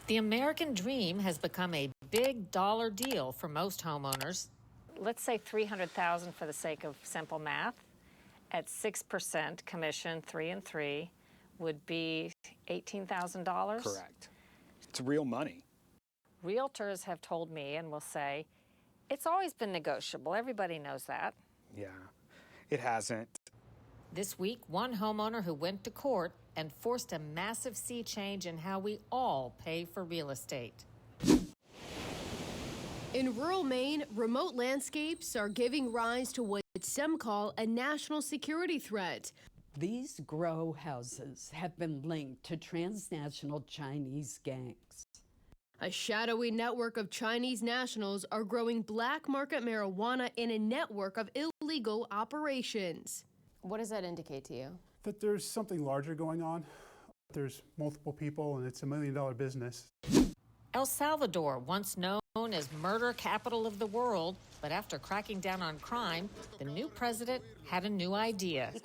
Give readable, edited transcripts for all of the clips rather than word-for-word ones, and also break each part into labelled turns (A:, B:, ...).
A: The American dream has become a big dollar deal for most homeowners.
B: Let's say $300,000 for the sake of simple math. At 6% commission, 3 and 3, would be $18,000.
C: Correct. It's real money.
B: Realtors have told me and will say, it's always been negotiable. Everybody knows that.
C: Yeah, it hasn't.
A: This week, one homeowner who went to court and forced a massive sea change in how we all pay for real estate.
D: In rural Maine, remote landscapes are giving rise to what some call a national security threat.
E: These grow houses have been linked to transnational Chinese gangs.
D: A shadowy network of Chinese nationals are growing black market marijuana in a network of illegal operations.
F: What does that indicate to you?
G: That there's something larger going on. There's multiple people and it's $1 million business.
A: El Salvador, once known as murder capital of the world, but after cracking down on crime, the new president had a new idea.
H: The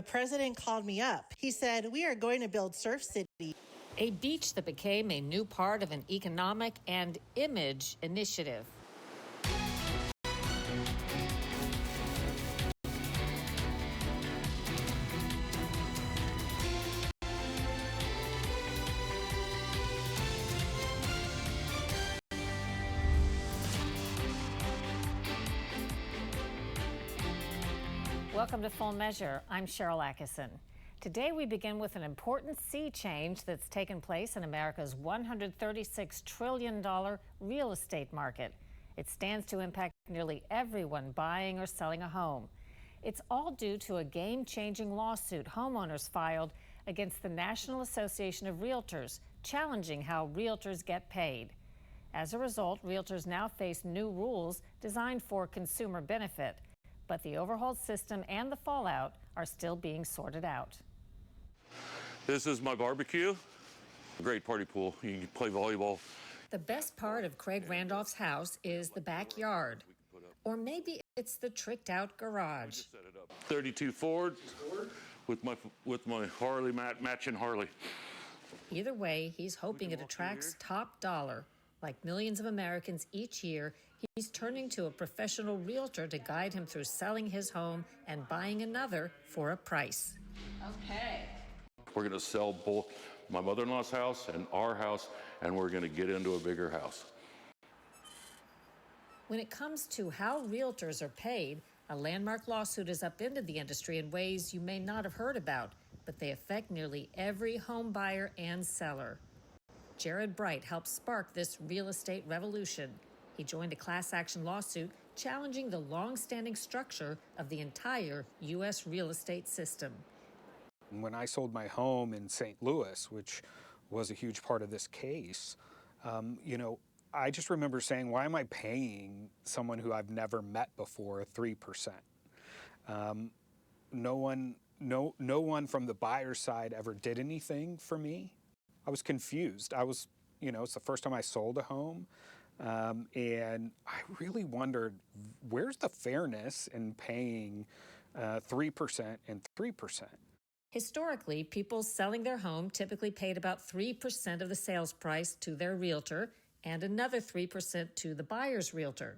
H: president called me up. He said, we are going to build Surf City.
A: A beach that became a new part of an economic and image initiative.
B: Welcome to Full Measure. I'm Sharyl Attkisson. Today we begin with an important sea change that's taken place in America's $136 trillion real estate market. It stands to impact nearly everyone buying or selling a home. It's all due to a game-changing lawsuit homeowners filed against the National Association of Realtors, challenging how realtors get paid. As a result, realtors now face new rules designed for consumer benefit. But the overhauled system and the fallout are still being sorted out.
I: This is my barbecue. Great party pool. You can play volleyball.
A: The best part of Craig Randolph's house is the backyard. Or maybe it's the tricked out garage.
I: 32 Ford with my Harley matching Harley.
A: Either way, he's hoping it attracts top dollar. Like millions of Americans each year, he's turning to a professional realtor to guide him through selling his home and buying another for a price.
B: Okay.
I: We're going to sell both my mother-in-law's house and our house, and we're going to get into a bigger house.
A: When it comes to how realtors are paid, a landmark lawsuit has upended the industry in ways you may not have heard about, but they affect nearly every home buyer and seller. Jared Bright helped spark this real estate revolution. He joined a class action lawsuit challenging the long-standing structure of the entire U.S. real estate system.
C: When I sold my home in St. Louis, which was a huge part of this case, I just remember saying, why am I paying someone who I've never met before 3%? No one from the buyer's side ever did anything for me. I was confused. It's the first time I sold a home. And I really wondered, where's the fairness in paying 3% and 3%?
A: Historically, people selling their home typically paid about 3% of the sales price to their realtor and another 3% to the buyer's realtor.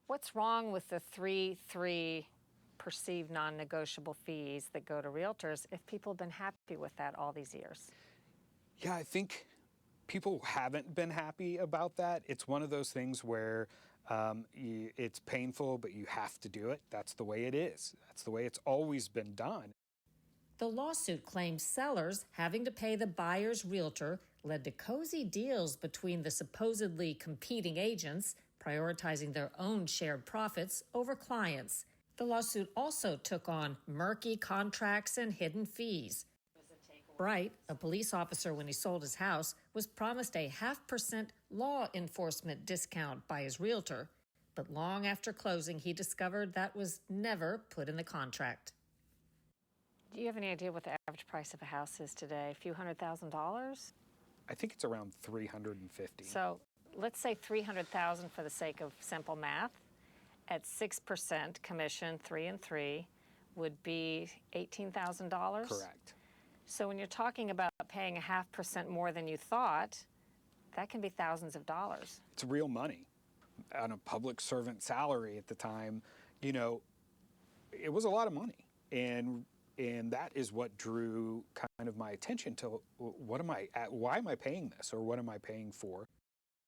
B: What's wrong with the 3 perceived non-negotiable fees that go to realtors if people have been happy with that all these years?
C: Yeah, I think people haven't been happy about that. It's one of those things where it's painful, but you have to do it. That's the way it is. That's the way it's always been done.
A: The lawsuit claims sellers having to pay the buyer's realtor led to cozy deals between the supposedly competing agents, prioritizing their own shared profits over clients. The lawsuit also took on murky contracts and hidden fees. Bright, a police officer when he sold his house, was promised a 0.5% law enforcement discount by his realtor, but long after closing, he discovered that was never put in the contract.
B: Do you have any idea what the average price of a house is today? A few $100,000?
C: I think it's around $350,000.
B: So let's say $300,000 for the sake of simple math. At 6% commission, 3 and 3, would be $18,000?
C: Correct.
B: So when you're talking about paying 0.5% more than you thought, that can be thousands of dollars.
C: It's real money. On a public servant salary at the time, you know, it was a lot of money. And that is what drew kind of my attention to why am I paying this, or what am I paying for?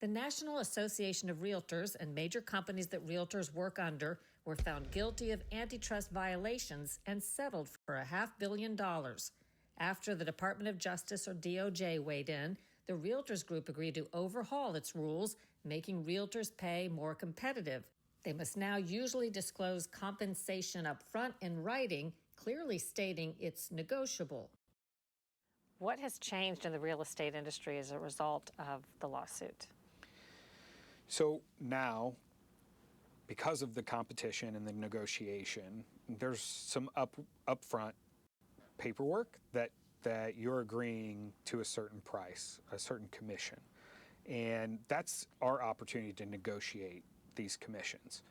A: The National Association of Realtors and major companies that realtors work under were found guilty of antitrust violations and settled for $500 million. After the Department of Justice, or DOJ, weighed in, the Realtors Group agreed to overhaul its rules, making realtors' pay more competitive. They must now usually disclose compensation up front in writing, clearly stating it's negotiable.
B: What has changed in the real estate industry as a result of the lawsuit?
C: So now, because of the competition and the negotiation, there's some upfront paperwork that you're agreeing to a certain price, a certain commission. And that's our opportunity to negotiate these commissions.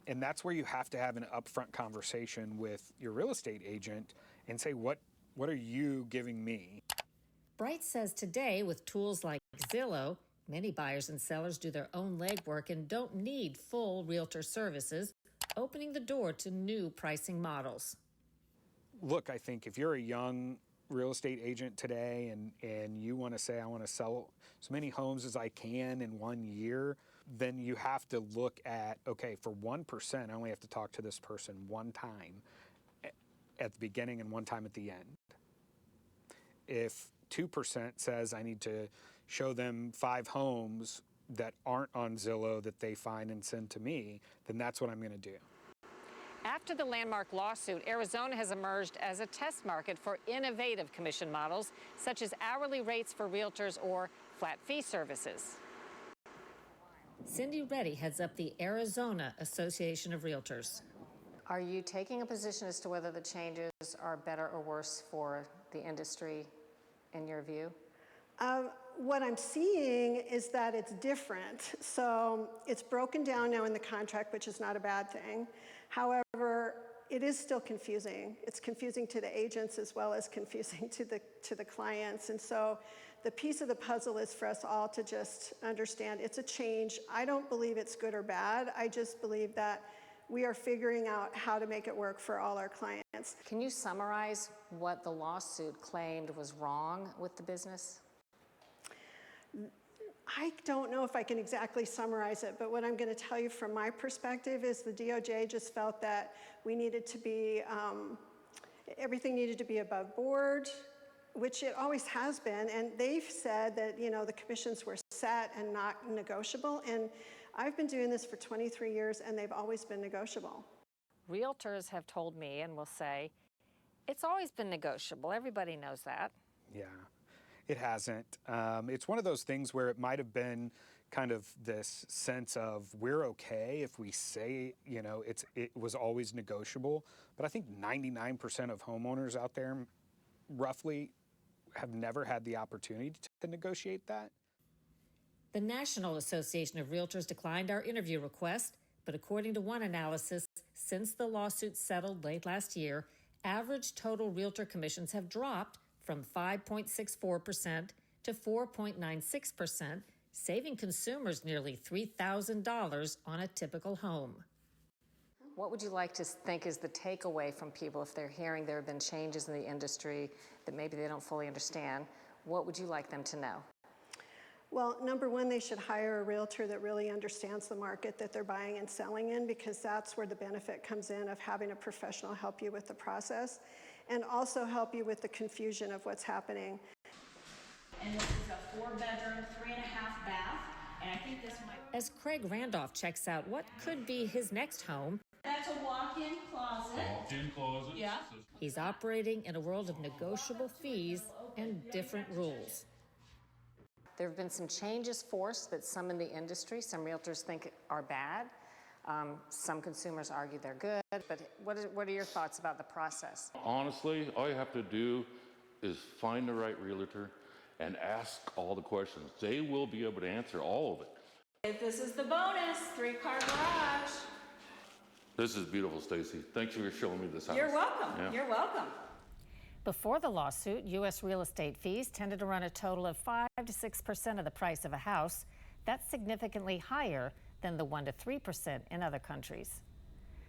C: And that's where you have to have an upfront conversation with your real estate agent and say, what are you giving me?
A: Bright says today, with tools like Zillow, many buyers and sellers do their own legwork and don't need full realtor services, opening the door to new pricing models.
C: Look, I think if you're a young real estate agent today and you want to say, I want to sell as many homes as I can in 1 year, then you have to look at, okay, for 1%, I only have to talk to this person one time at the beginning and one time at the end. If 2% says I need to show them 5 homes that aren't on Zillow that they find and send to me, then that's what I'm going to do.
B: After the landmark lawsuit, Arizona has emerged as a test market for innovative commission models, such as hourly rates for realtors or flat fee services.
A: Cindy Reddy heads up the Arizona Association of Realtors.
B: Are you taking a position as to whether the changes are better or worse for the industry, in your view?
F: What I'm seeing is that it's different. So it's broken down now in the contract, which is not a bad thing. However, it is still confusing. It's confusing to the agents as well as confusing to the clients. And so the piece of the puzzle is for us all to just understand it's a change. I don't believe it's good or bad. I just believe that we are figuring out how to make it work for all our clients.
B: Can you summarize what the lawsuit claimed was wrong with the business?
F: I don't know if I can exactly summarize it, but what I'm going to tell you from my perspective is the DOJ just felt that we needed to be, everything needed to be above board, which it always has been, and they've said that, you know, the commissions were set and not negotiable, and I've been doing this for 23 years, and they've always been negotiable.
B: Realtors have told me and will say, it's always been negotiable. Everybody knows that.
C: Yeah. It hasn't. It's one of those things where it might have been kind of this sense of we're okay if we say, you know, it was always negotiable. But I think 99% of homeowners out there roughly have never had the opportunity to negotiate that.
A: The National Association of Realtors declined our interview request, but according to one analysis, since the lawsuit settled late last year, average total realtor commissions have dropped from 5.64% to 4.96%, saving consumers nearly $3,000 on a typical home.
B: What would you like to think is the takeaway from people if they're hearing there have been changes in the industry that maybe they don't fully understand? What would you like them to know?
F: Well, number one, they should hire a realtor that really understands the market that they're buying and selling in, because that's where the benefit comes in of having a professional help you with the process and also help you with the confusion of what's happening.
J: And this is a 4-bedroom, 3.5 bath, and I think this might...
A: As Craig Randolph checks out what could be his next home,
J: that's a walk-in closet.
K: Walk-in closet.
J: Yeah.
A: He's operating in a world of negotiable fees and different rules.
B: There have been some changes forced that some in the industry, some realtors think are bad. Some consumers argue they're good, but what are your thoughts about the process?
I: Honestly, all you have to do is find the right realtor and ask all the questions. They will be able to answer all of it.
J: This is the bonus, 3-car garage.
I: This is beautiful, Stacy. Thanks for showing me this house.
J: You're welcome.
I: Yeah.
J: You're welcome.
B: Before the lawsuit, U.S. real estate fees tended to run a total of 5 to 6% of the price of a house. That's significantly higher than the 1 to 3% in other countries.